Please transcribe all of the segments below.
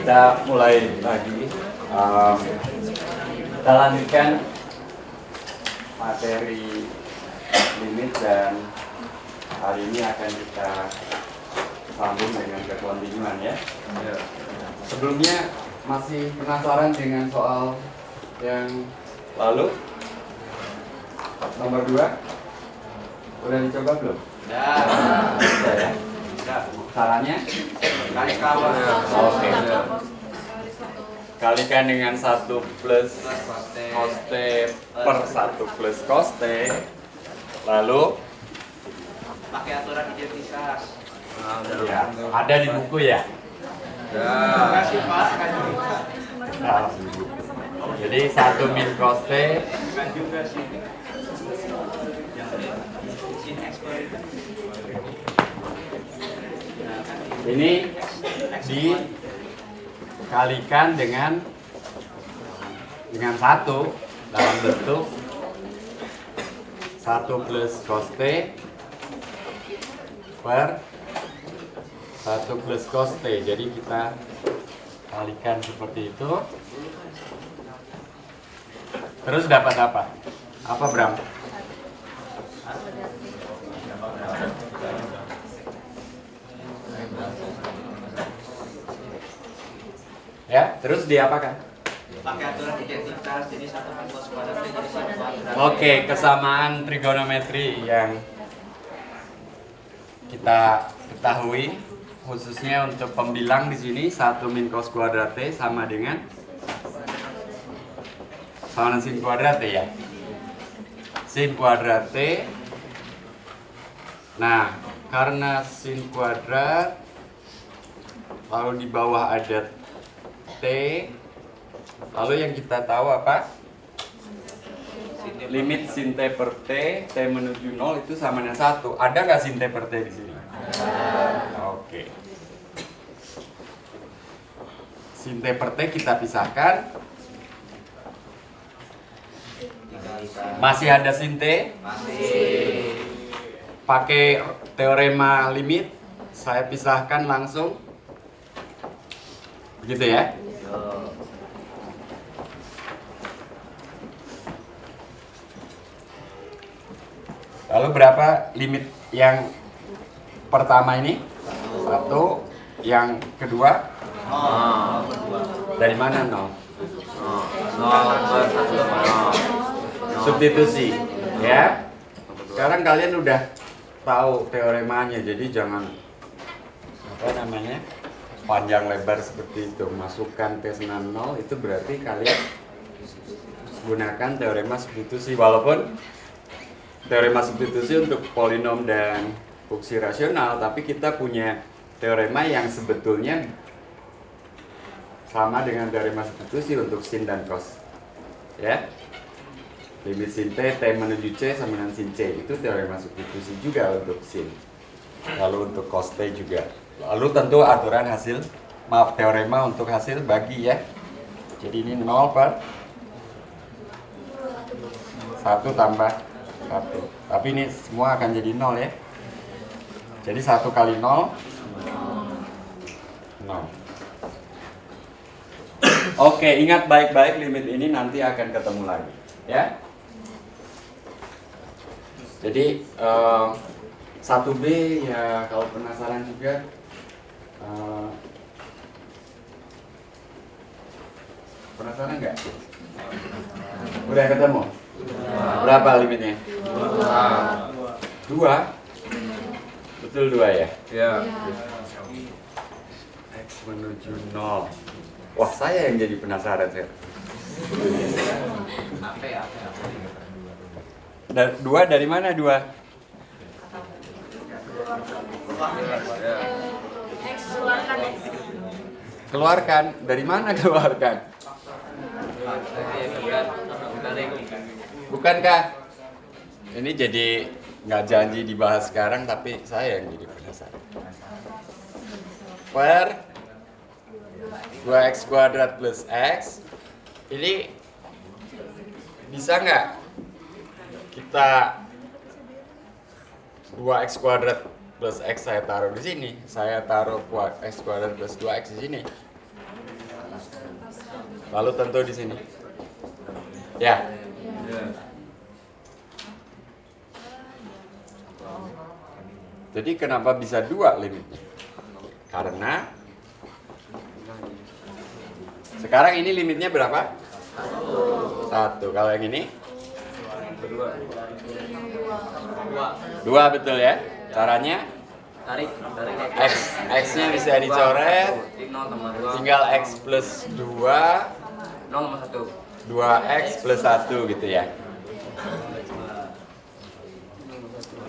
kita mulai lagi. Kita lanjutkan materi limit dan hari ini akan kita sambung dengan kekontinuan ya. Sebelumnya masih penasaran dengan soal yang lalu? Nomor 2? Udah dicoba belum? Sudah ya? Caranya? Kali kawan. Oke. Kalikan dengan 1 plus cos T per 1 plus cos T. Lalu? Pakai aturan identitas. Ya, ada di buku ya? Terima kasih Pak. Nah, jadi 1 min cos T Kan juga sih. Sin X ini dikalikan dengan 1 dalam bentuk 1 plus cos T per 1 plus cos T. Jadi kita kalikan seperti itu. Terus dapat apa? Apa Bram? Ya, terus diapakan? pakai aturan identitas jadi 1 min cos kuadrat T jadi 1 kuadrat. Oke, kesamaan trigonometri yang kita ketahui khususnya untuk pembilang di sini 1 min cos kuadrat T sama dengan sin kuadrat T ya. Sin kuadrat T. Nah, karena sin kuadrat lalu di bawah ada T, lalu yang kita tahu apa? Limit sin T per T, T menuju 0 itu sama dengan 1. Ada nggak sin T per T di sini? Oke. Sin T per T kita pisahkan. Masih ada sin T? Masih. Pakai teorema limit, saya pisahkan langsung. Begitu ya? Lalu berapa limit yang pertama ini? 1. Yang kedua? Dari mana 0? Substitusi, ya. Sekarang kalian udah tahu teoremanya, jadi jangan panjang lebar seperti itu. Masukkan T-nya 0 itu berarti kalian gunakan teorema substitusi, walaupun teorema substitusi untuk polinom dan fungsi rasional, tapi kita punya teorema yang sebetulnya sama dengan teorema substitusi untuk sin dan cos. Ya. Limit sin T, T menuju C sama dengan sin C. Itu teorema substitusi juga untuk sin. Lalu untuk cos T juga. Lalu tentu aturan hasil, teorema untuk hasil bagi ya. Jadi ini 0 per 1 tambah 1. Tapi ini semua akan jadi 0 ya. Jadi 1 kali 0 0. Oke, ingat baik-baik limit ini nanti akan ketemu lagi ya. Jadi 1B ya, kalau penasaran juga penasaran nggak? Udah ketemu? Berapa limitnya? 2. Betul 2 ya? Ya. X menuju 0. Wah, saya yang jadi penasaran saya. 2 dari mana 2? Keluarkan. Dari mana keluarkan? Bukankah ini jadi nggak janji dibahas sekarang, tapi saya yang jadi penasaran. Per 2x kuadrat plus x ini bisa nggak kita 2x kuadrat plus x saya taruh di sini, saya taruh x kuadrat plus 2x di sini. Lalu tentu di sini. Ya. Jadi kenapa bisa 2 limitnya? Karena sekarang ini limitnya berapa? 1. Kalau yang ini? 2 betul ya? Caranya? Tarik X-nya bisa dicoret. 0,2. Tinggal X plus 2. 0,1. 2X plus 1 gitu ya.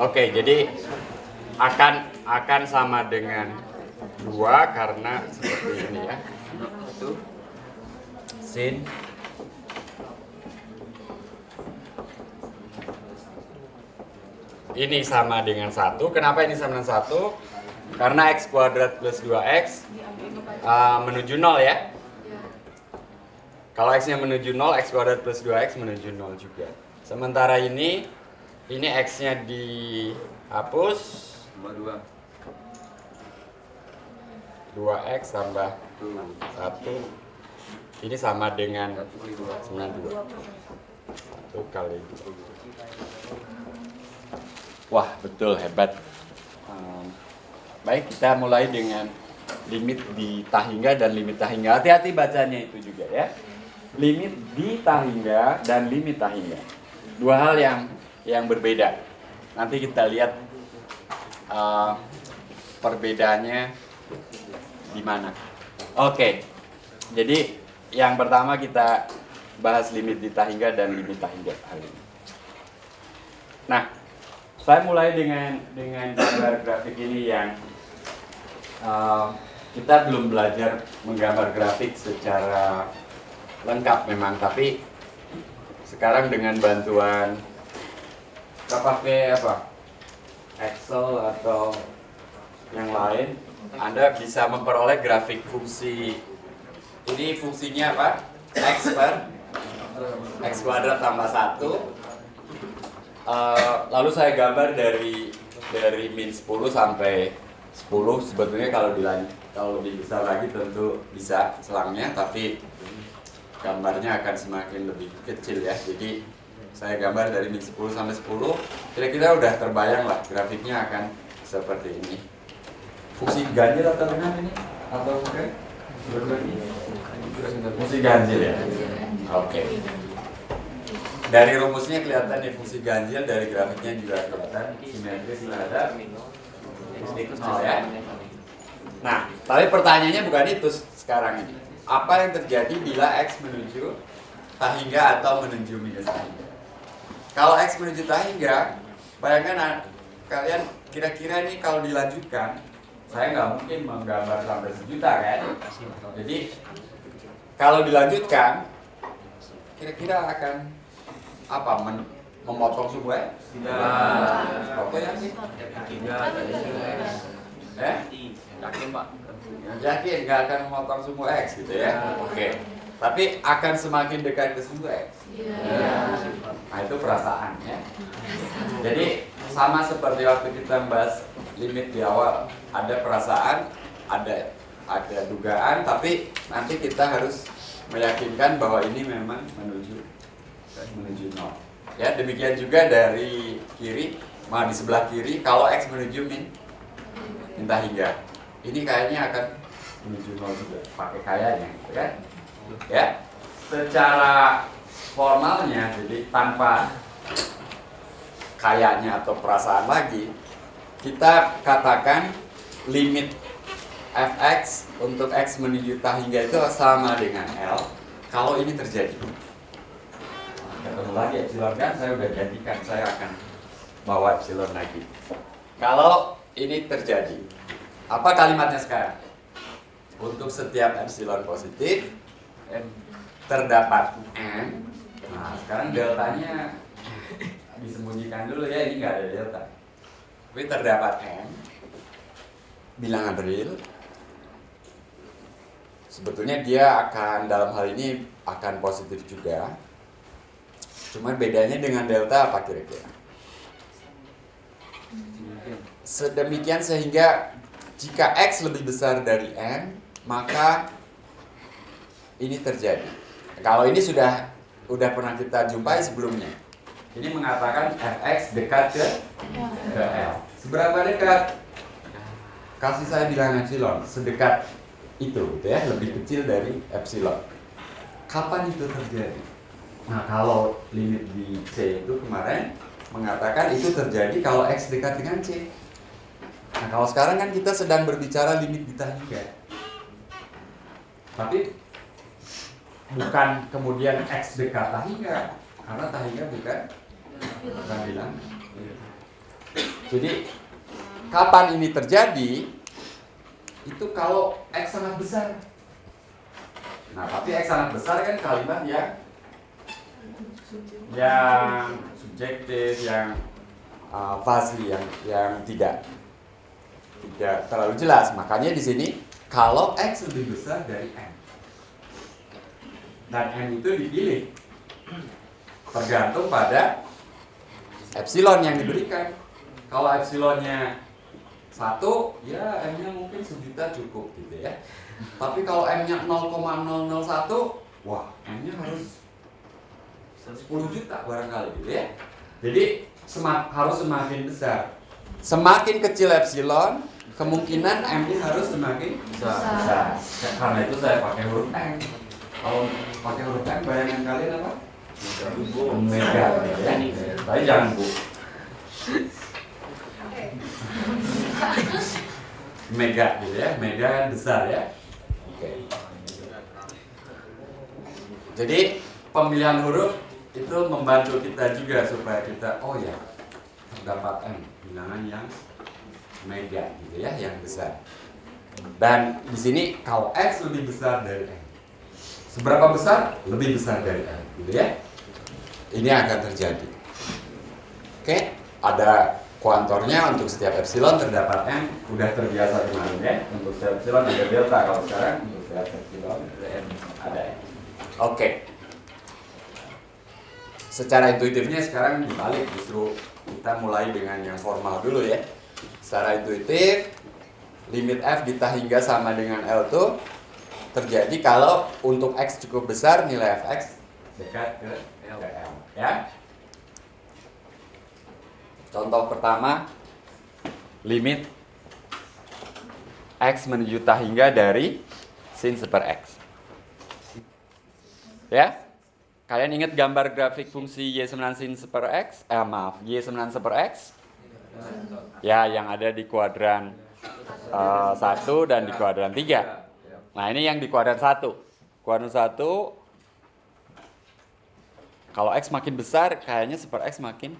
Oke, jadi akan sama dengan 2 karena seperti ini ya. 1. Sin ini sama dengan 1. Kenapa ini sama dengan 1? Karena X kuadrat plus 2X menuju 0 ya. Kalau X-nya menuju 0, X kuadrat plus 2X menuju 0 juga. Sementara ini X-nya dihapus. 2X tambah 1. Ini sama dengan 92. 1 kali 2. Wah, betul, hebat. Baik, kita mulai dengan limit di tahingga dan limit tahingga. Hati-hati bacanya itu juga ya. Limit di tahingga dan limit tahingga. 2 hal yang berbeda. Nanti kita lihat perbedaannya di mana. Oke. Jadi yang pertama kita bahas limit di tahingga dan limit tahingga hari ini. Nah, saya mulai dengan gambar grafik ini yang kita belum belajar menggambar grafik secara lengkap memang, tapi sekarang dengan bantuan kita pakai Excel atau yang lain, Anda bisa memperoleh grafik fungsi. Ini fungsinya apa? X kuadrat tambah 1. Lalu saya gambar dari min 10 sampai 10. Sebetulnya kalau lebih besar lagi tentu bisa selangnya, tapi gambarnya akan semakin lebih kecil ya. Jadi saya gambar dari min 10 sampai 10. Kira-kira udah terbayang lah grafiknya akan seperti ini. Fungsi ganjil atau genap ini? Atau bukan? Fungsi ganjil ya? Oke. Dari rumusnya kelihatan nih fungsi ganjil, dari grafiknya juga kelihatan simetris terhadap ya. Nah, tapi pertanyaannya bukan itu sekarang ini. Apa yang terjadi bila X menuju tahingga atau menuju minus tahingga? Kalau X menuju tahingga, bayangkan kalian kira-kira ini kalau dilanjutkan, saya nggak mungkin menggambar sampai 1.000.000 kan? Jadi kalau dilanjutkan, kira-kira akan apa? Memotong semua? Tidak. Pokoknya sih. Tidak. Yakin Pak? Yakin nggak akan memotong semua X gitu ya? Oke. Tapi akan semakin dekat ke semua X. Nah itu perasaannya. Jadi sama seperti waktu kita membahas limit di awal, ada perasaan, ada dugaan, tapi nanti kita harus meyakinkan bahwa ini memang menuju 0. Ya, demikian juga dari kiri, di sebelah kiri kalau X menuju min tahingga. Ini kayaknya akan menuju 0 juga, pakai kayaknya gitu kan. Ya. Secara formalnya, jadi tanpa kayaknya atau perasaan lagi, kita katakan limit fx untuk X menuju tahingga itu sama dengan L kalau ini terjadi. Ketemu lagi epsilon kan, saya udah janjikan saya akan bawa epsilon lagi. Kalau ini terjadi, apa kalimatnya sekarang? Untuk setiap epsilon positif terdapat n. Nah sekarang deltanya disembunyikan dulu ya, ini nggak ada delta. Tapi terdapat n bilangan real. Sebetulnya dia akan dalam hal ini akan positif juga. Cuma bedanya dengan delta apa kira-kira? Sedemikian sehingga jika X lebih besar dari N, maka ini terjadi. Kalau ini sudah pernah kita jumpai sebelumnya. Ini mengatakan fx dekat ke L. Seberapa dekat? Kasih saya bilang epsilon, sedekat itu gitu ya, lebih kecil dari epsilon. Kapan itu terjadi? Nah, kalau limit di C itu kemarin mengatakan itu terjadi kalau X dekat dengan C. Nah, kalau sekarang kan kita sedang berbicara limit di tahingga. Tapi bukan kemudian X dekat tahingga, karena tahingga bukan bilangan. Jadi kapan ini terjadi? Itu kalau X sangat besar. Nah, tapi X sangat besar kan kalimat yang subjektif, yang fuzzy, yang tidak terlalu jelas. Makanya di sini kalau X lebih besar dari M dan M itu dipilih tergantung pada epsilon yang diberikan. Kalau epsilonnya 1, ya M-nya mungkin 1 juta cukup gitu ya. Tapi kalau M-nya 0,001, wah M-nya harus 10 juta barangkali gitu ya. Jadi harus semakin besar. Semakin kecil epsilon, kemungkinan M-nya harus semakin besar. Karena itu saya pakai huruf M. Kalau pakai huruf M, bayangan kalian apa? Mega gitu ya. Tapi jangan Bu. Mega gitu ya, mega kan besar ya. Oke. Jadi pemilihan huruf itu membantu kita juga supaya kita terdapat M, bilangan yang mega gitu ya, yang besar. Dan di sini kalau X lebih besar dari M. Seberapa besar? Lebih besar dari M gitu ya. Ini akan terjadi. Oke, ada kuantornya untuk setiap epsilon terdapat M, udah terbiasa kemarin ya. Untuk setiap epsilon ada delta, kalau sekarang untuk setiap epsilon ada M. Oke. Secara intuitifnya sekarang dibalik, justru kita mulai dengan yang formal dulu ya. Secara intuitif, limit F di tahingga sama dengan L itu terjadi kalau untuk X cukup besar, nilai Fx dekat ke L ya. Contoh pertama, limit X menuju tahingga dari sin seper X. Ya, kalian ingat gambar grafik fungsi Y9 sin seper X? Y9 seper X? Ya, yang ada di kuadran 1 dan di kuadran 3. Nah, ini yang di kuadran 1. Kuadran 1, kalau X makin besar, kayaknya seper X makin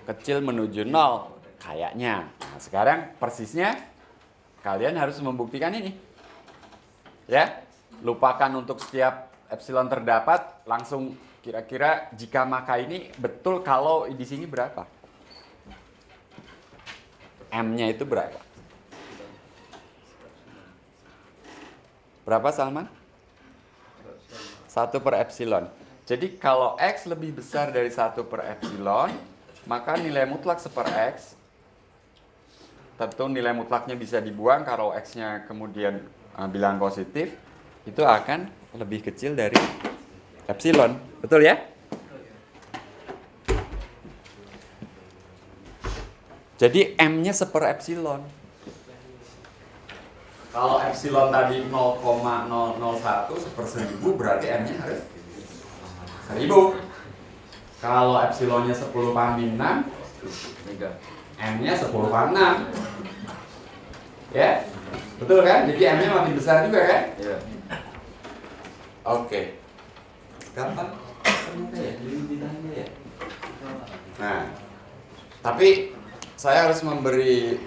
kecil menuju 0 kayaknya. Nah, sekarang persisnya kalian harus membuktikan ini. Ya, lupakan untuk setiap epsilon terdapat, langsung kira-kira jika maka ini betul kalau di sini berapa? M-nya itu berapa? Berapa Salman? 1 per epsilon. Jadi kalau X lebih besar dari 1 per epsilon, maka nilai mutlak seper X, tentu nilai mutlaknya bisa dibuang kalau X-nya kemudian bilangan positif, itu akan lebih kecil dari epsilon. Betul ya? Jadi M-nya seper epsilon. Kalau epsilon tadi 0,001 seper 1000, berarti M-nya harus 1000. Kalau epsilonnya 10 pangmin 6, M-nya 10 pangmin 6. Ya? Betul kan? Jadi M-nya makin besar juga kan? Iya. Oke. Gampang. Ternyata ya, ditanya ya. Nah, tapi saya harus memberi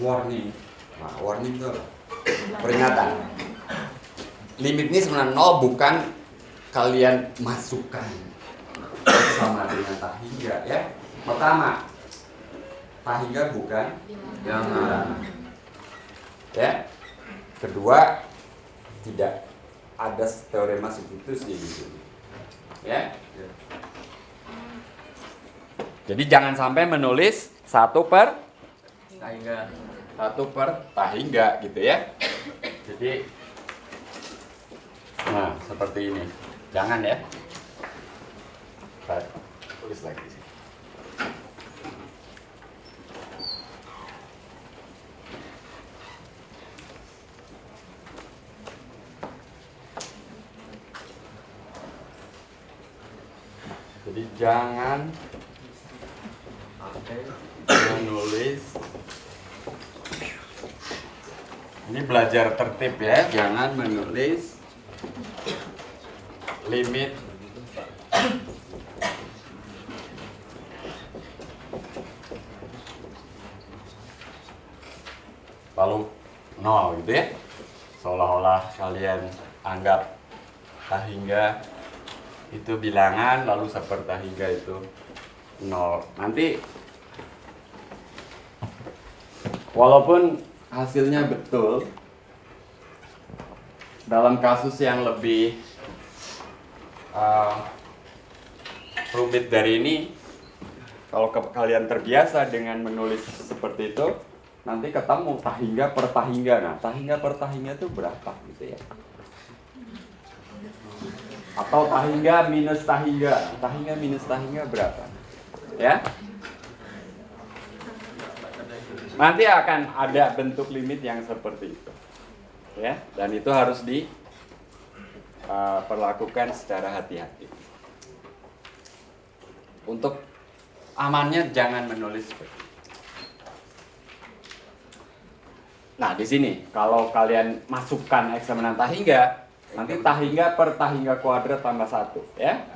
warning. Nah, warning itu peringatan. Limit ini sebenarnya 0, bukan kalian masukkan sama dengan tahingga ya. Pertama, tahingga bukan bilangan. Ya. Kedua, tidak ada teorema substitusi di sini. Ya. Jadi jangan sampai menulis 1 per tahingga gitu ya. Jadi seperti ini. Jangan ya. Kita tulis lagi sih. Jadi jangan menulis. Ini belajar tertib ya, jangan menulis limit lalu 0 gitu ya. Seolah-olah kalian anggap tahingga itu bilangan, lalu sepertahingga itu 0. Nanti walaupun hasilnya betul, dalam kasus yang lebih rumit dari ini, kalau kalian terbiasa dengan menulis seperti itu, nanti ketemu tahingga per tahingga. Nah, tahingga per tahingga itu berapa gitu ya? Atau tahingga minus tahingga. Tahingga minus tahingga berapa? Ya? Nanti akan ada bentuk limit yang seperti itu. Ya, dan itu harus diperlakukan secara hati-hati. Untuk amannya jangan menulis seperti itu. Nah, di sini kalau kalian masukkan eksaminan tahingga, nanti tahingga per tahingga kuadrat tambah 1, ya.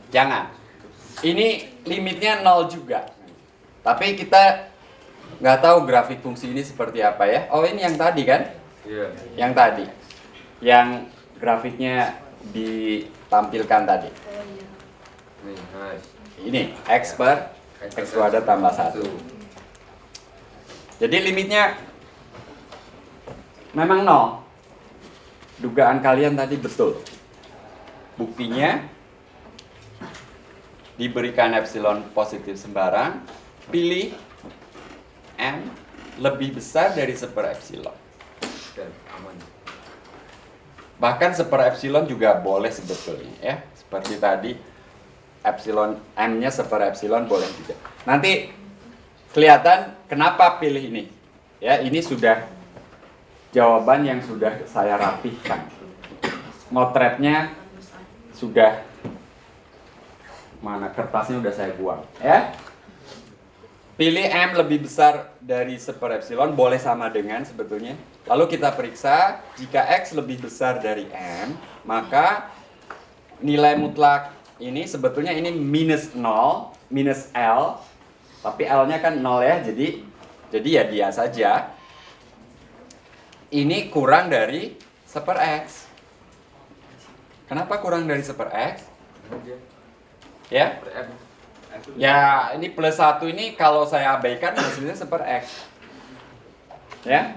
Jangan. Ini limitnya 0 juga. Tapi kita nggak tahu grafik fungsi ini seperti apa ya. Oh, ini yang tadi kan? Iya. Yang tadi. Yang grafiknya ditampilkan tadi. Nih, nice. Ini X per X kuadrat tambah 1. Jadi limitnya memang 0. Dugaan kalian tadi betul. Buktinya diberikan epsilon positif sembarang, pilih M lebih besar dari 1/, Dan aman. bahkan 1/, juga boleh sebetulnya ya, seperti tadi epsilon M-nya 1/, boleh juga. Nanti kelihatan kenapa pilih ini ya. Ini sudah jawaban yang sudah saya rapihkan, motretnya sudah, mana kertasnya udah saya buang ya. Pilih M lebih besar dari 1/, boleh sama dengan sebetulnya. Lalu kita periksa, jika X lebih besar dari M, maka nilai mutlak ini sebetulnya ini minus 0, minus L, tapi L-nya kan 0 ya, jadi ya dia saja. Ini kurang dari 1/X. Kenapa kurang dari 1/X? Ya? Ya, ini plus 1 ini kalau saya abaikan hasilnya 1/X. Ya.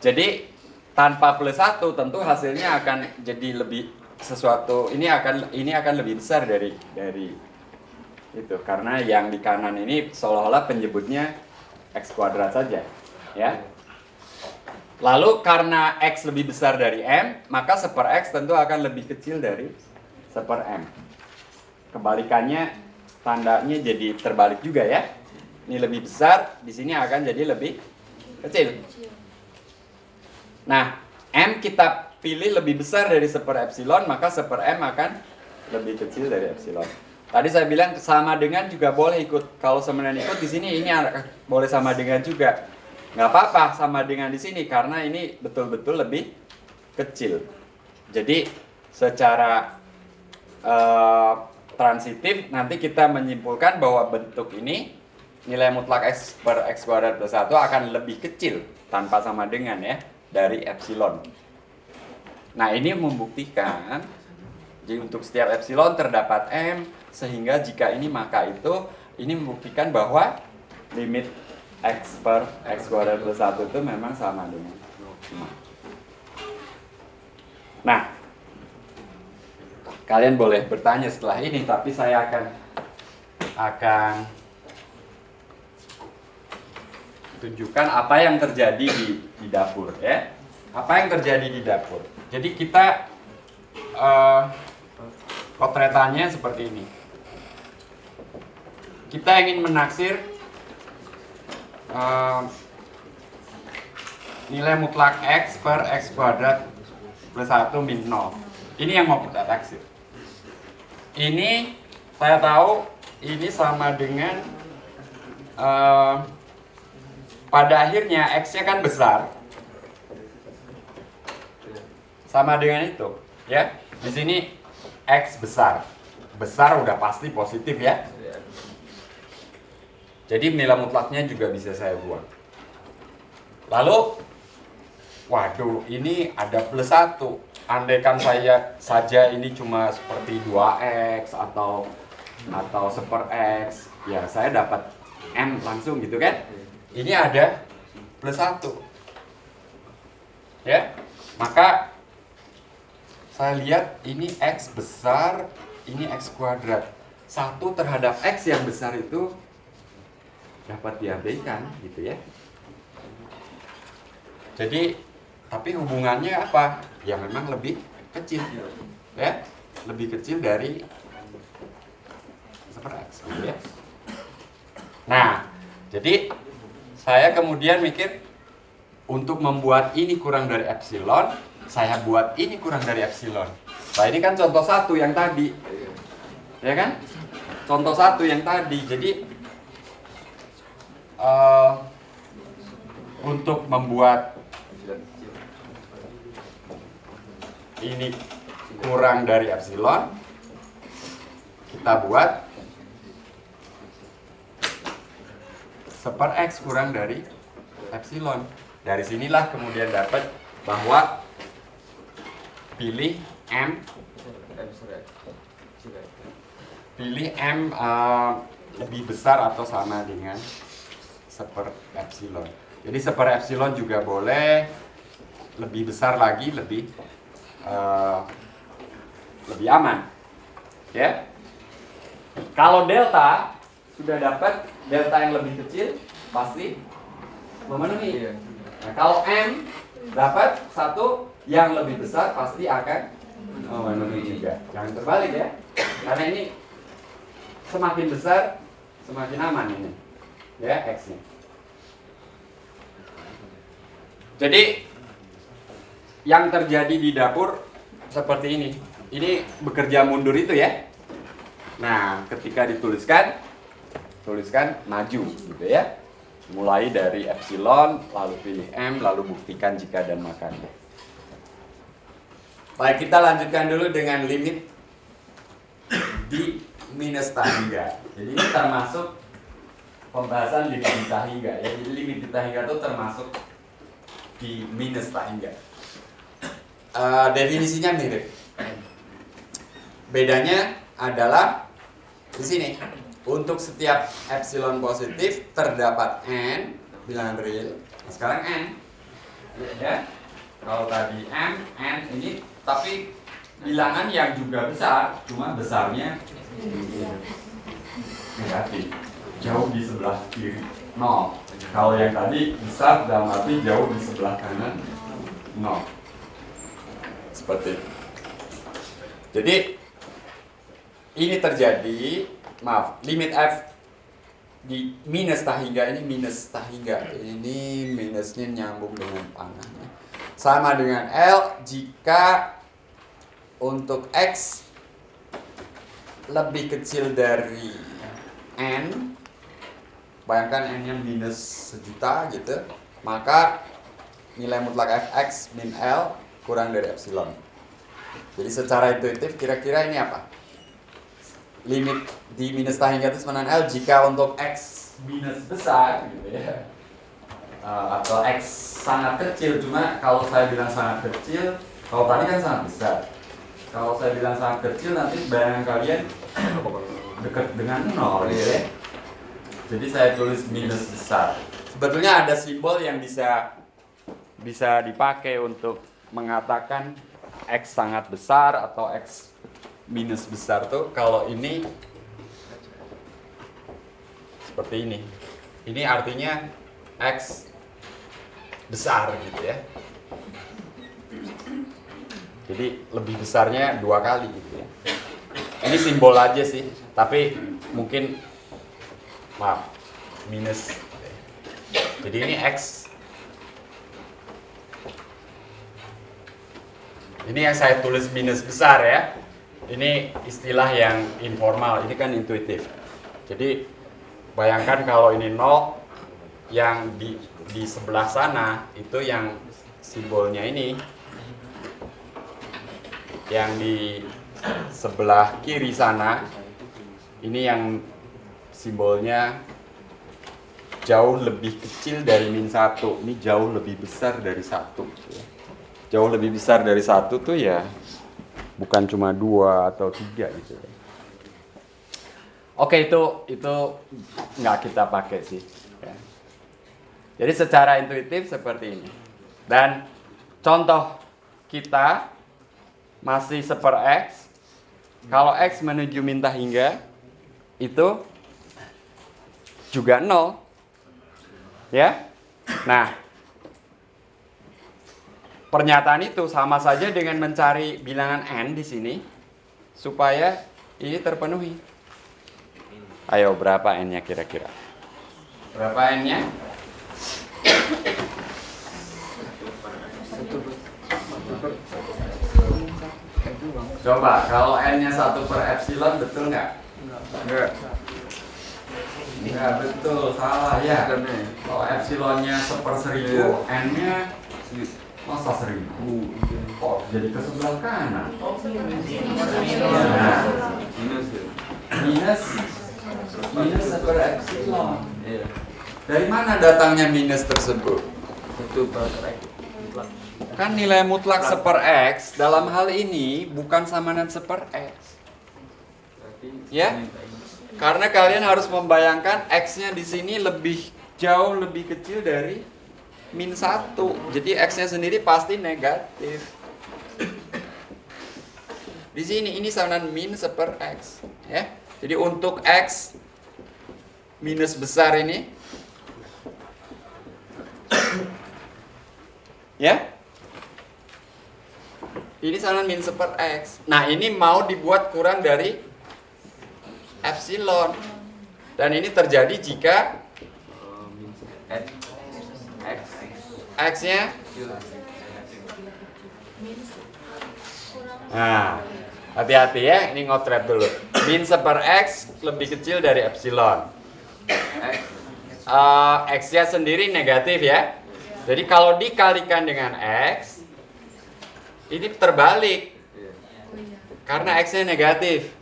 Jadi tanpa plus 1 tentu hasilnya akan jadi lebih sesuatu, ini akan lebih besar dari itu, karena yang di kanan ini seolah-olah penyebutnya X kuadrat saja, ya. Lalu karena X lebih besar dari M, maka 1/X tentu akan lebih kecil dari 1/M. Kebalikannya tandanya jadi terbalik juga ya. Ini lebih besar, di sini akan jadi lebih kecil. Nah, M kita pilih lebih besar dari 1/epsilon, maka 1/M akan lebih kecil dari epsilon. Tadi saya bilang sama dengan juga boleh ikut. Kalau sama dengan ikut di sini ini boleh sama dengan juga. Nggak apa-apa sama dengan di sini karena ini betul-betul lebih kecil. Jadi secara transitif nanti kita menyimpulkan bahwa bentuk ini nilai mutlak X per X kuadrat plus 1 akan lebih kecil tanpa sama dengan ya dari epsilon. Nah, ini membuktikan jadi untuk setiap epsilon terdapat M, sehingga jika ini maka itu, ini membuktikan bahwa limit X per X kuadrat plus 1 itu memang sama dengan 5. Nah, kalian boleh bertanya setelah ini, tapi saya akan tunjukkan apa yang terjadi di dapur ya. apa yang terjadi di dapur. Jadi kita potretannya seperti ini. Kita ingin menaksir nilai mutlak X per X kuadrat plus 1 min 0. Ini yang mau kita taksir. Ini saya tahu ini sama dengan pada akhirnya X-nya kan besar. Sama dengan itu, ya. Di sini X besar. Besar udah pasti positif ya. Jadi nilai mutlaknya juga bisa saya buang. Lalu, waduh, ini ada plus 1. Andaikan saya saja ini cuma seperti 2X atau seper X, ya saya dapat M langsung gitu kan. Ini ada plus 1. Ya, maka saya lihat ini X besar, ini X kuadrat. 1 terhadap X yang besar itu dapat diabaikan gitu ya. Jadi, tapi hubungannya apa? Ya memang lebih kecil, ya, lebih kecil dari seper X, gitu ya. Nah, jadi saya kemudian mikir untuk membuat ini kurang dari epsilon, saya buat ini kurang dari epsilon. Nah, ini kan contoh 1 yang tadi, ya kan? Contoh 1 yang tadi. Jadi untuk membuat ini kurang dari epsilon, kita buat seper X kurang dari epsilon. Dari sinilah kemudian dapat bahwa pilih M lebih besar atau sama dengan seper epsilon. Jadi seper epsilon juga boleh, lebih besar lagi lebih aman, ya. Kalau delta sudah dapat, delta yang lebih kecil pasti memenuhi. Nah, kalau M dapat 1 yang lebih besar pasti akan memenuhi juga. Jangan terbalik ya, karena ini semakin besar semakin aman ini, ya, X-nya. Jadi yang terjadi di dapur seperti ini. Ini bekerja mundur itu ya. Nah, ketika tuliskan maju gitu ya. Mulai dari epsilon, lalu pilih M, lalu buktikan jika dan makanya. Baik, kita lanjutkan dulu dengan limit di minus tahingga. Jadi ini termasuk pembahasan limit di tahingga ya. Jadi limit di tahingga itu termasuk di minus tahingga. Definisinya mirip. Bedanya adalah di sini. Untuk setiap epsilon positif terdapat n bilangan real. Nah, sekarang n, ya. Kalau tadi m, n ini, tapi bilangan yang juga besar, cuma besarnya negatif, jauh di sebelah kiri 0. Kalau yang tadi besar dalam arti jauh di sebelah kanan 0. Seperti itu. Jadi ini terjadi, maaf, limit f di minus tahingga ini minus tahingga. Ini minusnya nyambung dengan panahnya. Sama dengan L jika untuk X lebih kecil dari N, bayangkan N-nya minus 1.000.000 gitu, maka nilai mutlak Fx min L kurang dari epsilon. Jadi secara intuitif kira-kira ini apa? Limit di minus tahingga itu sama dengan L jika untuk X minus besar gitu ya, atau X sangat kecil. Cuma kalau saya bilang sangat kecil, kalau tadi kan sangat besar. Kalau saya bilang sangat kecil, nanti bayangan kalian dekat dengan 0 gitu ya. Jadi saya tulis minus besar. Sebetulnya ada simbol yang bisa dipakai untuk mengatakan X sangat besar atau X minus besar tuh. Kalau ini seperti ini. Ini artinya X besar gitu ya. Jadi lebih besarnya 2 kali gitu ya. Ini simbol aja sih, tapi mungkin maaf minus. Jadi ini X. Ini yang saya tulis minus besar ya. Ini istilah yang informal, ini kan intuitif. Jadi bayangkan kalau ini 0, yang di sebelah sana itu yang simbolnya ini. Yang di sebelah kiri sana ini yang simbolnya jauh lebih kecil dari -1. Ini jauh lebih besar dari 1. Jauh lebih besar dari 1 tuh ya bukan cuma 2 atau 3 gitu ya. Oke, itu nggak kita pakai sih ya. Jadi secara intuitif seperti ini. Dan contoh kita masih seper X. Kalau X menuju minta hingga itu juga 0. Ya. Nah, pernyataan itu sama saja dengan mencari bilangan n di sini supaya ini terpenuhi. Ayo, berapa n-nya kira-kira? Berapa n-nya? Coba, kalau n-nya 1 per epsilon betul nggak? Enggak. Nggak betul, salah ya. Kalau epsilonnya 1/1000, n-nya masa 1000? Kok jadi ke sebelah kanan? Nah, minus 1 epsilon. Dari mana datangnya minus tersebut? Kan nilai mutlak 1/x dalam hal ini bukan sama dengan 1/x. Ya? Karena kalian harus membayangkan x-nya di sini jauh lebih kecil dari -1. Jadi x-nya sendiri pasti negatif. Di sini ini sama dengan -1/x, ya. Jadi untuk x minus besar ini ya. Ini sama dengan -1/x. Nah, ini mau dibuat kurang dari epsilon. Dan ini terjadi jika x-nya. Nah, hati-hati ya, ini ngotret dulu. -1/x lebih kecil dari epsilon. X-nya sendiri negatif ya. Jadi kalau dikalikan dengan x, ini terbalik. Karena x-nya negatif.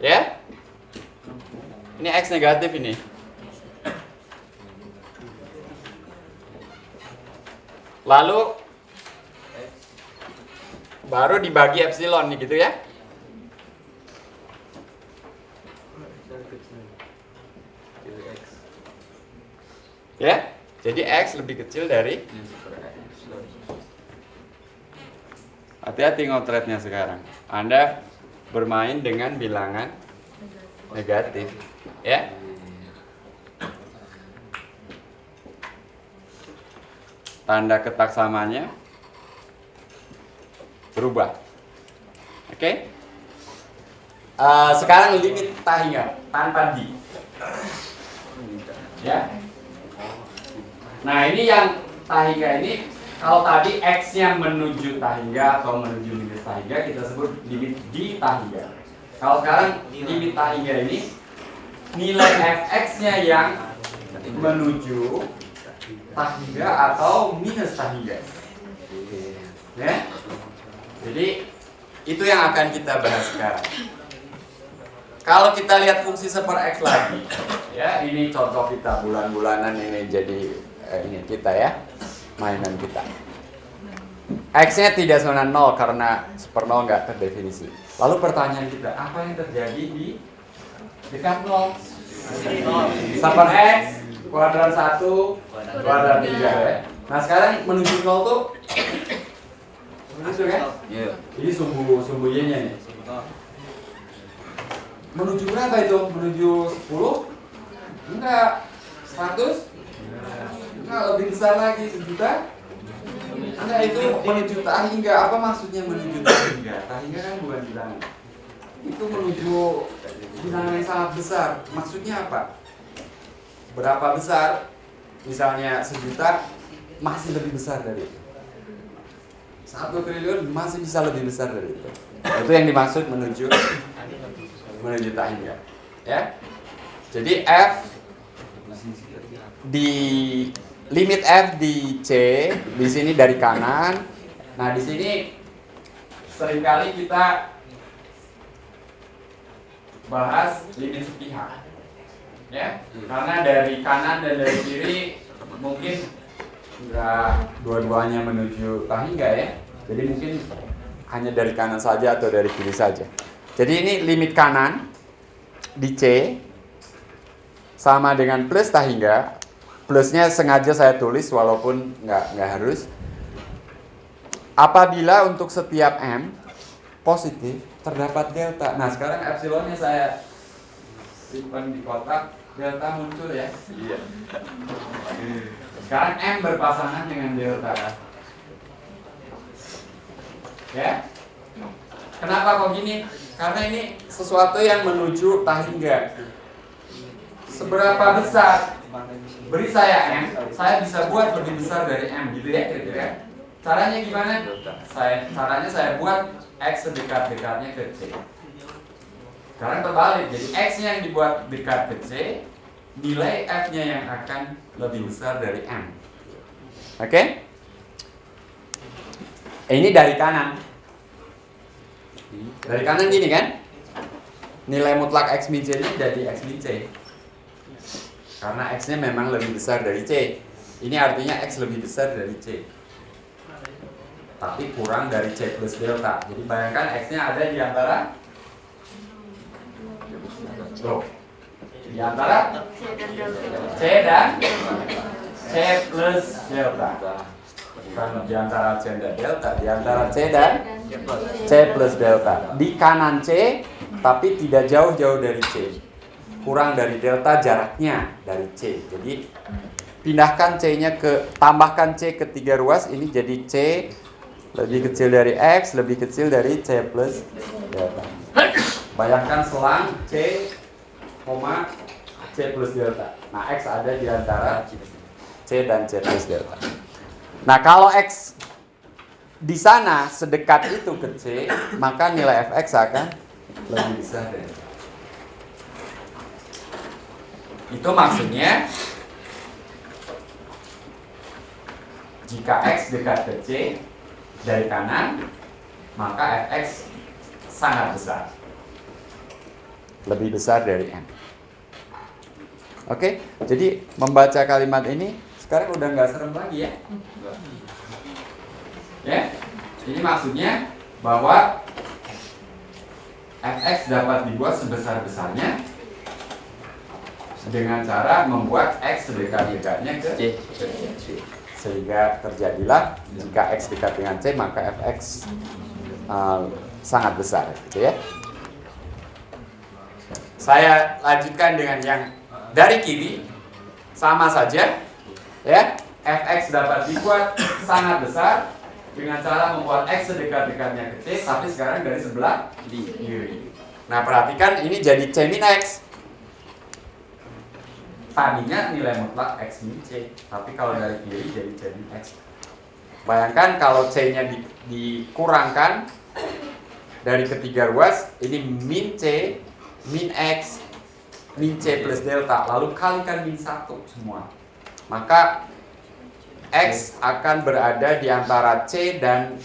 Ya? Ini x negatif ini. Lalu baru dibagi epsilon nih gitu ya. Ya? Jadi x lebih kecil dari. Hati-hati ngotretnya sekarang. Anda bermain dengan bilangan negatif, ya. Tanda ketak samanya berubah. Oke? Sekarang limit tahingga tanpa di. Ya. Nah, ini yang tahingga ini, kalau tadi x-nya menuju tahingga atau menuju minus tahingga, kita sebut limit di tahingga. Kalau sekarang limit tahingga ini nilai fx-nya yang menuju tahingga atau minus tahingga. Ya. Jadi itu yang akan kita bahas sekarang. Kalau kita lihat fungsi 1/x lagi, ya, ini contoh kita bulan-bulanan ini jadi ini kita ya, mainan kita. X-nya tidak sama 0 karena 1/0 nggak terdefinisi. Lalu pertanyaan kita, apa yang terjadi di dekat 0? 1/x, kuadran 1, kuadran 3 ya. Nah sekarang menuju 0 tuh begitu kan? Iya. Ini sumbu y-nya nih. Menuju berapa itu? Menuju 10? Enggak. 100? Enggak, lebih besar lagi, 1 juta? Anda itu menuju tak hingga, apa maksudnya menuju tak hingga? Tak hingga kan bukan bilangan. Itu menuju bilangan yang sangat besar. Maksudnya apa? Berapa besar? Misalnya 1.000.000 masih lebih besar dari itu. 1 triliun masih bisa lebih besar dari itu. Itu yang dimaksud menuju tak hingga. Ya. Jadi F di limit F di C di sini dari kanan. Nah, di sini seringkali kita bahas limit sepihak. Ya, karena dari kanan dan dari kiri mungkin enggak dua-duanya menuju tak hingga ya. Jadi mungkin hanya dari kanan saja atau dari kiri saja. Jadi ini limit kanan di C sama dengan plus tak hingga. Plusnya sengaja saya tulis walaupun nggak harus. Apabila untuk setiap M positif terdapat delta. Nah sekarang epsilonnya saya simpan di kotak, delta muncul ya. Iya. Sekarang M berpasangan dengan delta. Ya. Kenapa kok gini? Karena ini sesuatu yang menuju tak hingga. Seberapa besar? Beri saya M, saya bisa buat lebih besar dari M, gitu ya kira-kira. Caranya gimana? Caranya saya buat X sedekat-dekatnya ke C. Sekarang terbalik, jadi X-nya yang dibuat dekat ke C, nilai F-nya yang akan lebih besar dari M. Oke? Ini dari kanan. Dari kanan gini kan? Nilai mutlak X min C ini jadi X min C. Karena X-nya memang lebih besar dari C. Ini artinya X lebih besar dari C. Tapi kurang dari C plus delta. Jadi bayangkan X-nya ada di antara di antara C dan C plus delta. Bukan di antara C dan delta, di antara C dan C plus delta. Di kanan C, tapi tidak jauh-jauh dari C. Kurang dari delta jaraknya dari C. Jadi pindahkan C-nya tambahkan C ke 3 ruas, ini jadi C lebih kecil dari X, lebih kecil dari C plus delta. Bayangkan selang C, C plus delta. Nah, X ada di antara C dan C plus delta. Nah, kalau X di sana sedekat itu ke C, maka nilai Fx akan lebih besar dari itu. Itu maksudnya jika X dekat ke C dari kanan, maka Fx sangat besar. Lebih besar dari M. Oke, jadi membaca kalimat ini sekarang udah nggak serem lagi ya. Ya, ini maksudnya bahwa Fx dapat dibuat sebesar-besarnya dengan cara membuat X sedekat-dekatnya ke C. Sehingga terjadilah jika X dekat dengan C, maka Fx sangat besar, gitu ya. Saya lanjutkan dengan yang dari kiri, sama saja, ya. Fx dapat dibuat sangat besar dengan cara membuat X sedekat-dekatnya ke C, tapi sekarang dari sebelah kiri. Nah, perhatikan ini jadi C min X. Tadinya nilai mutlak X min C, tapi kalau dari kiri jadi C min X. Bayangkan kalau C-nya dikurangkan dari ketiga ruas, ini min C, min X, min C plus delta, lalu kalikan min 1 semua. Maka X akan berada di antara C dan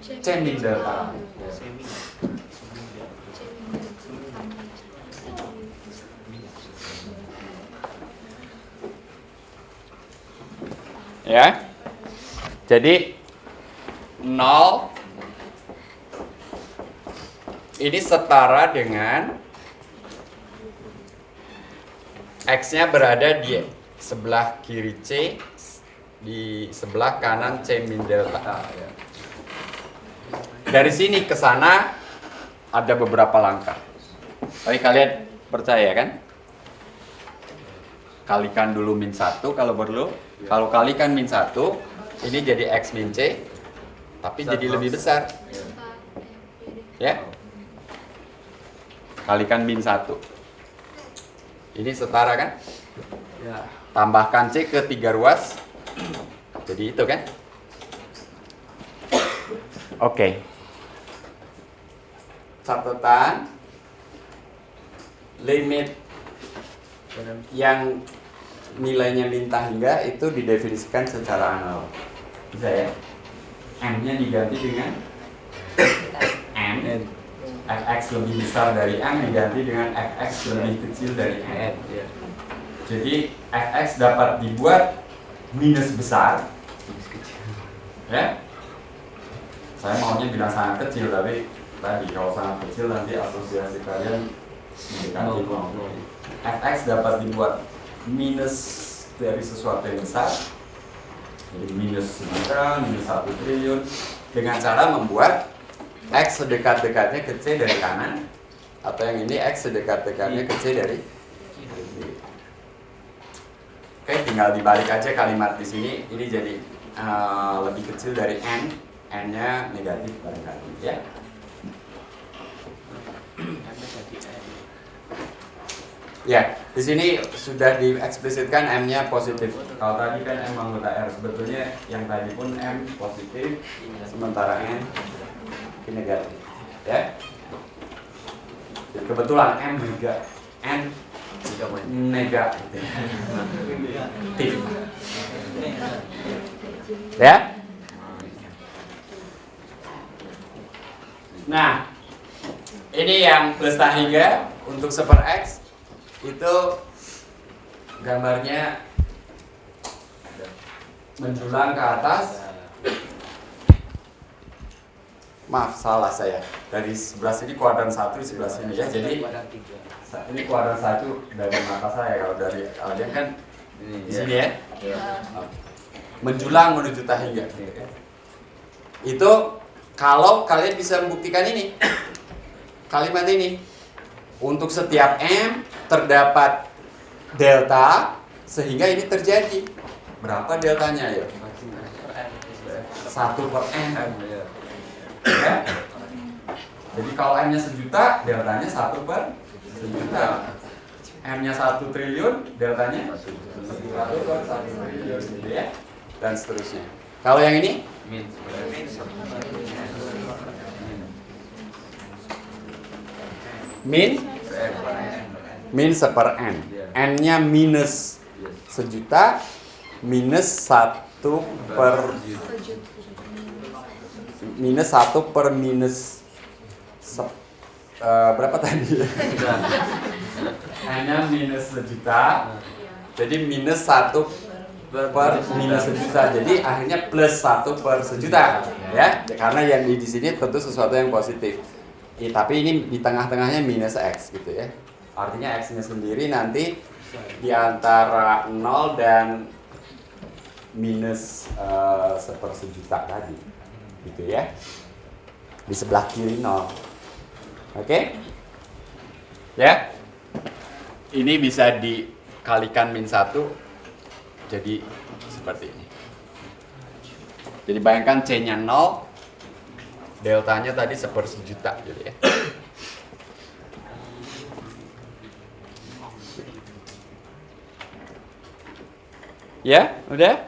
C min delta. Ya. Jadi 0 ini setara dengan X-nya berada di sebelah kiri C, di sebelah kanan C min delta. Dari sini ke sana ada beberapa langkah. Tapi kalian percaya kan? Kalikan dulu min 1 kalau perlu. Kalau kalikan min 1, Ini jadi X min C, tapi jadi lebih besar. Ya? Kalikan min 1. Ini setara kan? Ya. Tambahkan C ke 3 ruas. Jadi itu kan? Oke. Catatan limit yang nilainya minta hingga itu didefinisikan secara analog. Bisa ya? M-nya diganti dengan M. Fx lebih besar dari M diganti dengan Fx lebih kecil dari M. Jadi Fx dapat dibuat minus besar. Ya? Saya maunya bilang sangat kecil, tapi tadi kalau sangat kecil nanti asosiasi kalian mendekati nol. Fx dapat dibuat minus dari sesuatu yang besar, jadi minus sejuta, minus 1 triliun, dengan cara membuat X sedekat-dekatnya ke C dari kanan, atau yang ini X sedekat-dekatnya ke C dari kiri. Oke, tinggal dibalik aja kalimat di sini. Ini jadi lebih kecil dari N, N-nya negatif barangkali ya. Ya, di sini sudah dieksplisitkan M-nya positif. Kalau tadi kan M anggota R, sebetulnya yang tadi pun M positif, sementara N negatif. Ya, jadi kebetulan M juga N negatif. Ya. Nah, ini yang plus hingga untuk super X. Itu gambarnya menjulang ke atas. Maaf, salah saya. Dari sebelah sini kuadran 1 di sebelah sini ya. Jadi ini kuadran 1 dari mata saya. Kalau dari kalian kan di sini ya. Menjulang menuju tahingga. Itu kalau kalian bisa membuktikan ini. Kalimat ini. Untuk setiap M terdapat delta sehingga ini terjadi. Berapa deltanya ya? 1 per M. Ya? Jadi kalau M-nya sejuta, deltanya 1 per sejuta. M-nya 1 triliun, deltanya 1 per 1 triliun gitu ya. Dan seterusnya. Kalau yang ini? Min seper N. N-nya minus sejuta, minus 1 per minus berapa tadi? N-nya minus sejuta, jadi minus 1 per minus sejuta, jadi akhirnya plus 1 per sejuta, ya. Karena yang di sini tentu sesuatu yang positif. Tapi ini di tengah-tengahnya minus X gitu ya. Artinya X-nya sendiri nanti di antara 0 dan minus sepersejuta tadi. Gitu ya. Di sebelah kiri 0. Oke? Ya. Ini bisa dikalikan min 1 jadi seperti ini. Jadi bayangkan C-nya 0, deltanya tadi sepersejuta gitu ya. Ya, udah?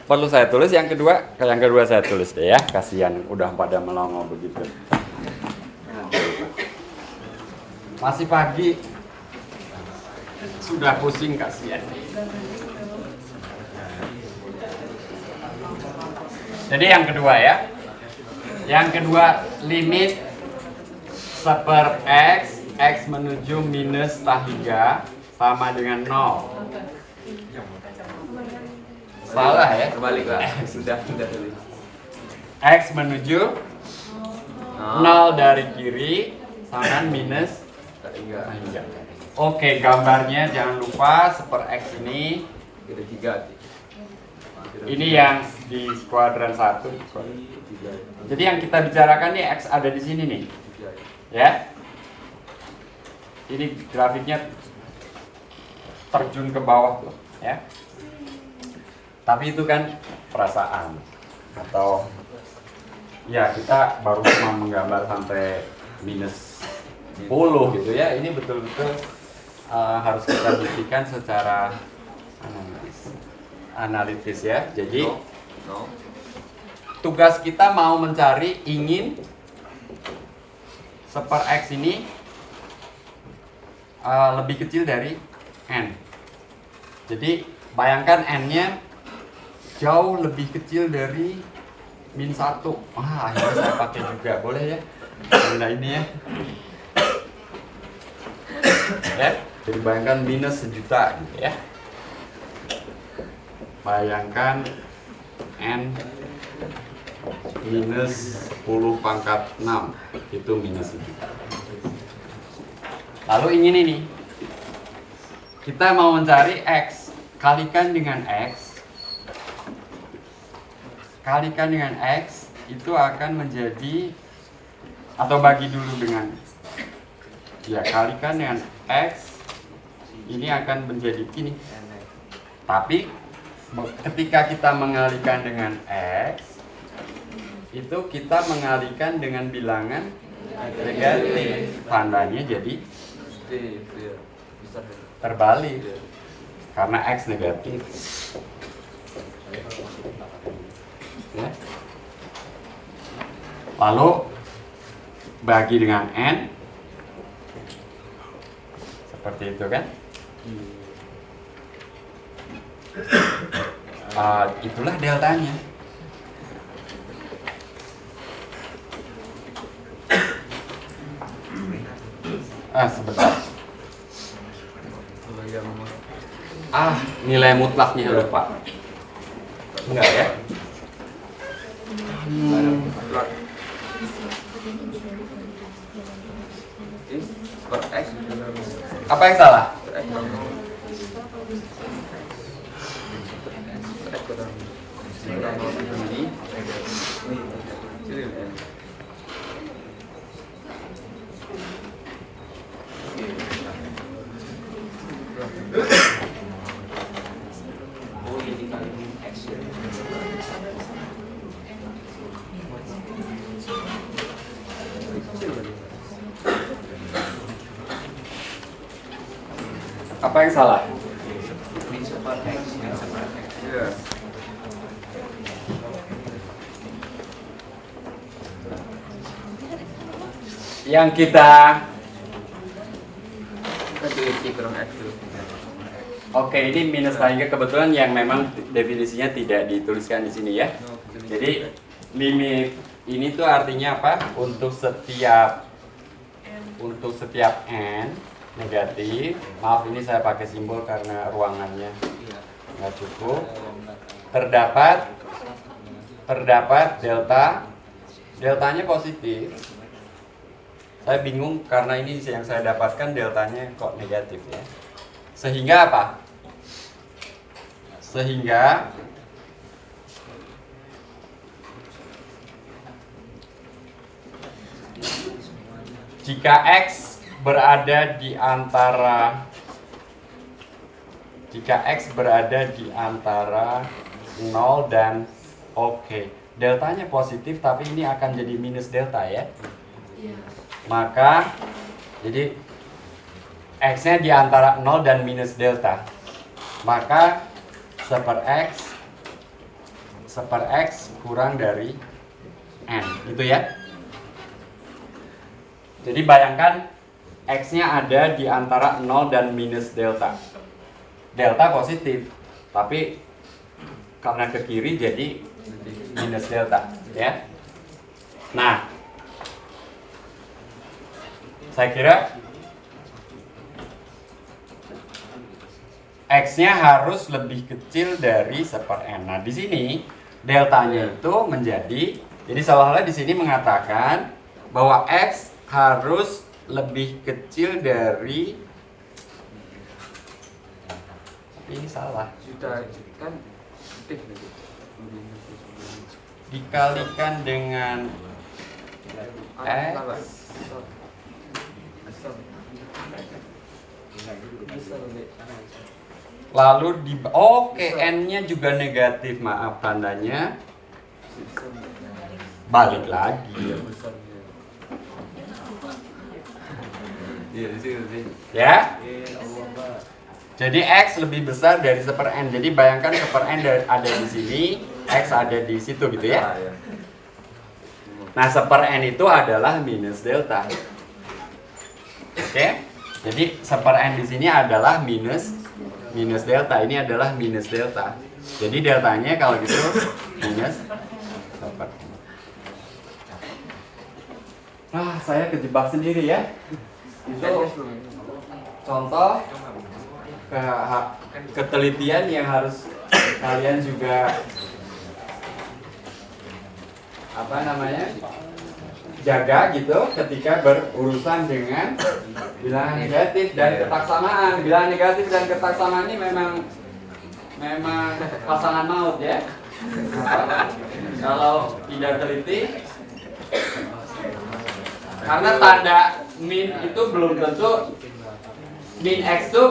Perlu saya tulis yang kedua? Yang kedua saya tulis deh ya, kasihan udah pada melongo begitu. Masih pagi, sudah pusing kasihan. Jadi yang kedua ya. Yang kedua limit seper X, X menuju minus tahingga sama dengan 0. Salah ya? Kembali Pak. Sudah tulis. X menuju 0 dari kiri sama minus tahingga. Oke, gambarnya jangan lupa seper X ini. Ini yang di kuadran 1. Jadi yang kita bicarakan nih X ada di sini nih. Ya. Ini grafiknya terjun ke bawah tuh, ya. Tapi itu kan perasaan atau ya kita baru cuma menggambar sampai minus 10 gitu ya. Ini betul-betul harus kita buktikan secara analitis ya. Jadi tugas kita mau mencari ingin seper X ini lebih kecil dari N. Jadi bayangkan N-nya jauh lebih kecil dari min 1. Akhirnya saya pakai juga, boleh ya? Benda ini ya. Ya, jadi bayangkan minus 1.000.000 gitu ya. Bayangkan N minus 10 pangkat 6 itu minus 1.000.000. Lalu ingin ini, kita mau mencari X, kalikan dengan X. Kalikan dengan X itu akan menjadi, atau bagi dulu dengan, ya kalikan dengan X, ini akan menjadi ini. Tapi ketika kita mengalikan dengan X, itu kita mengalikan dengan bilangan negatif. Tandanya jadi terbalik karena X negatif. Ya. Lalu bagi dengan N seperti itu kan. Itulah deltanya. Sebentar. Nilai mutlaknya lupa. Enggak ya? Apa yang salah? Apa yang salah? Yang kita Oke, ini minus tangga kebetulan yang memang definisinya tidak dituliskan di sini ya. Jadi limit ini tuh artinya apa? Untuk setiap n negatif. Maaf ini saya pakai simbol karena ruangannya nggak cukup. Terdapat deltanya positif. Saya bingung karena ini yang saya dapatkan deltanya kok negatif ya. Sehingga apa? Sehingga jika X berada di antara 0 dan oke, deltanya positif tapi ini akan jadi minus delta ya. Maka jadi X-nya di antara 0 dan minus delta. Maka seper X kurang dari N, gitu ya. Jadi bayangkan X-nya ada di antara 0 dan minus delta. Delta positif, tapi karena ke kiri jadi minus delta, ya. Nah, saya kira X-nya harus lebih kecil dari seper N. Nah, di sini deltanya itu menjadi, jadi seolah-olah di sini mengatakan bahwa X harus lebih kecil dari, ini salah, dikalikan dengan X Lalu oke, N-nya juga negatif, maaf tandanya balik lagi. Iya, di sini. Ya. Jadi X lebih besar dari 1/n. Jadi bayangkan 1/n ada di sini, X ada di situ gitu ya. Nah, 1/n itu adalah minus delta. Oke. Jadi 1/n di sini adalah minus delta. Ini adalah minus delta. Jadi deltanya kalau gitu minus 1/n. Saya kejebak sendiri ya. Itu contoh ketelitian yang harus kalian juga jaga gitu ketika berurusan dengan bilangan negatif dan ketaksamaan. Bilangan negatif dan ketaksamaan ini memang pasangan maut ya. Kalau tidak teliti, karena tanda min itu belum tentu min X itu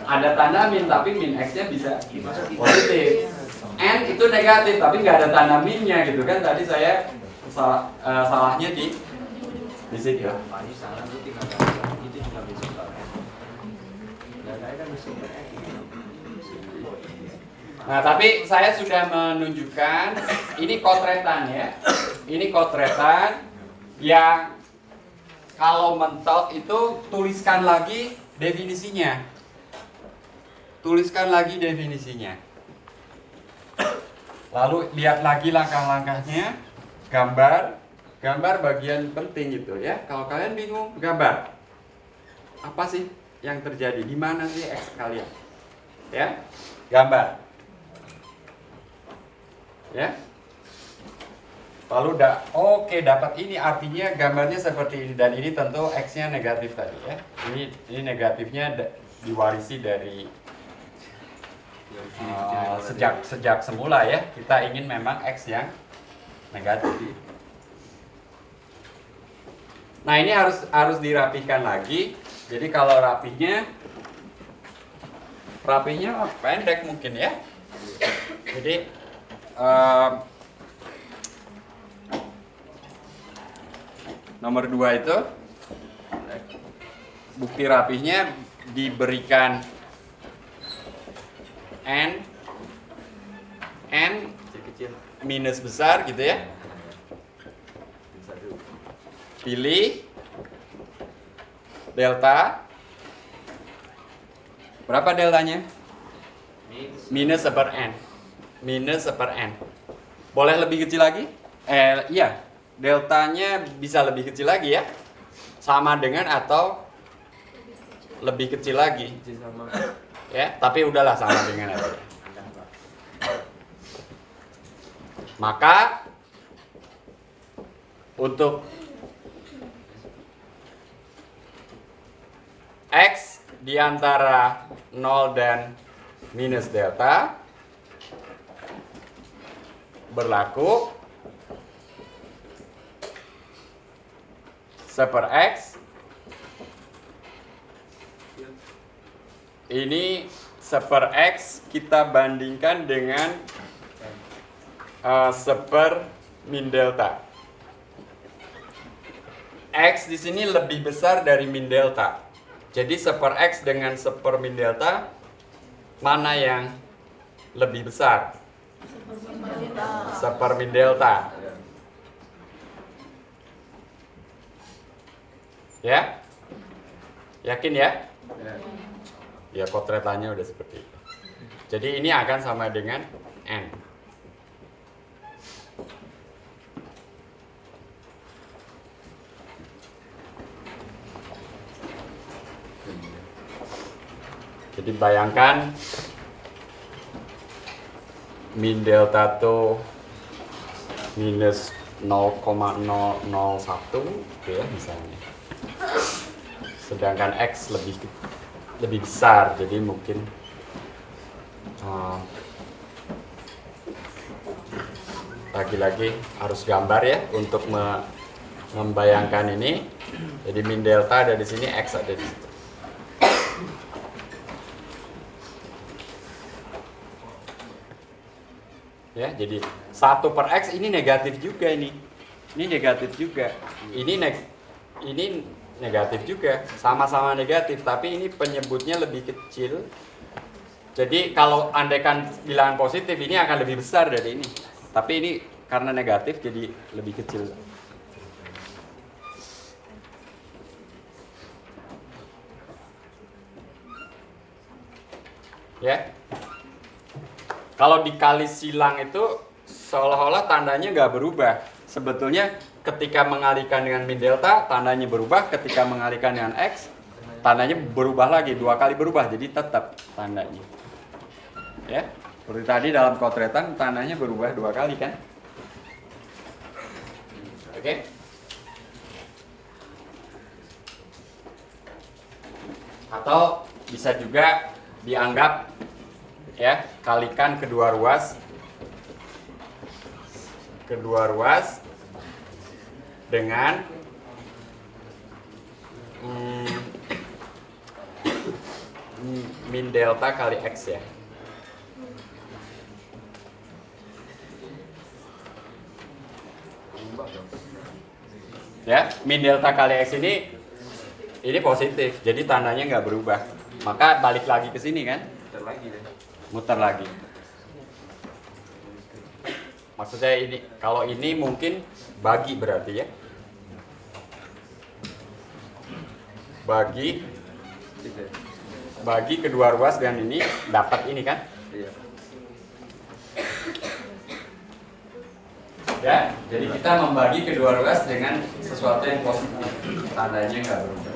ada tanda min, tapi min X-nya bisa positif. N itu negatif, tapi nggak ada tanda minnya gitu kan. Tadi saya salahnya di situ. Nah, tapi saya sudah menunjukkan ini kotretan ya. Ini kotretan yang kalau mentok itu tuliskan lagi definisinya. Tuliskan lagi definisinya. Lalu lihat lagi langkah-langkahnya. Gambar bagian penting gitu ya. Kalau kalian bingung, gambar. Apa sih yang terjadi? Di mana sih X kalian? Ya. Gambar. Ya. Lalu dapat ini, artinya gambarnya seperti ini, dan ini tentu X-nya negatif tadi ya. Ini negatifnya diwarisi dari sejak semula ya. Kita ingin memang X yang negatif. Nah, ini harus dirapihkan lagi. Jadi kalau rapihnya pendek mungkin ya. Jadi nomor 2 itu bukti rapihnya diberikan N minus besar gitu ya. Pilih delta. Berapa deltanya? Minus 1/n. Minus 1/n. Boleh lebih kecil lagi? Iya. Deltanya bisa lebih kecil lagi ya. Sama dengan atau lebih kecil lagi. Ya, tapi udahlah sama dengan aja. Maka untuk X di antara 0 dan minus delta berlaku 1/x ini 1/x kita bandingkan dengan 1/min delta. X di sini lebih besar dari min delta. Jadi 1/x dengan 1/min delta mana yang lebih besar? 1/min delta. Ya? Yakin ya? Ya, kotretannya udah seperti itu. Jadi ini akan sama dengan N. Jadi bayangkan min delta tuh minus 0,001 gitu ya misalnya. Sedangkan X lebih besar, jadi mungkin lagi-lagi harus gambar ya untuk membayangkan ini. Jadi min delta ada di sini, X ada di situ. Ya, jadi 1/x ini negatif juga ini. Ini negatif juga. Ini negatif juga, sama-sama negatif, tapi ini penyebutnya lebih kecil. Jadi kalau andaikan bilangan positif ini akan lebih besar dari ini. Tapi ini karena negatif jadi lebih kecil. Ya. Kalau dikali silang itu seolah-olah tandanya nggak berubah. Sebetulnya ketika mengalihkan dengan min delta tandanya berubah, ketika mengalihkan dengan x tandanya berubah lagi, 2 kali berubah, jadi tetap tandanya. Ya, seperti tadi dalam kotretan tandanya berubah 2 kali kan? Oke. Atau bisa juga dianggap ya, kalikan kedua ruas dengan min delta kali x ya. Ya, min delta kali x ini positif, jadi tandanya nggak berubah. Maka balik lagi ke sini kan? Muter lagi. Maksud saya ini, kalau ini mungkin bagi berarti ya. Bagi kedua ruas dengan ini dapat ini kan? Iya. Ya, jadi kita membagi kedua ruas dengan sesuatu yang positif. Tandanya nggak berubah.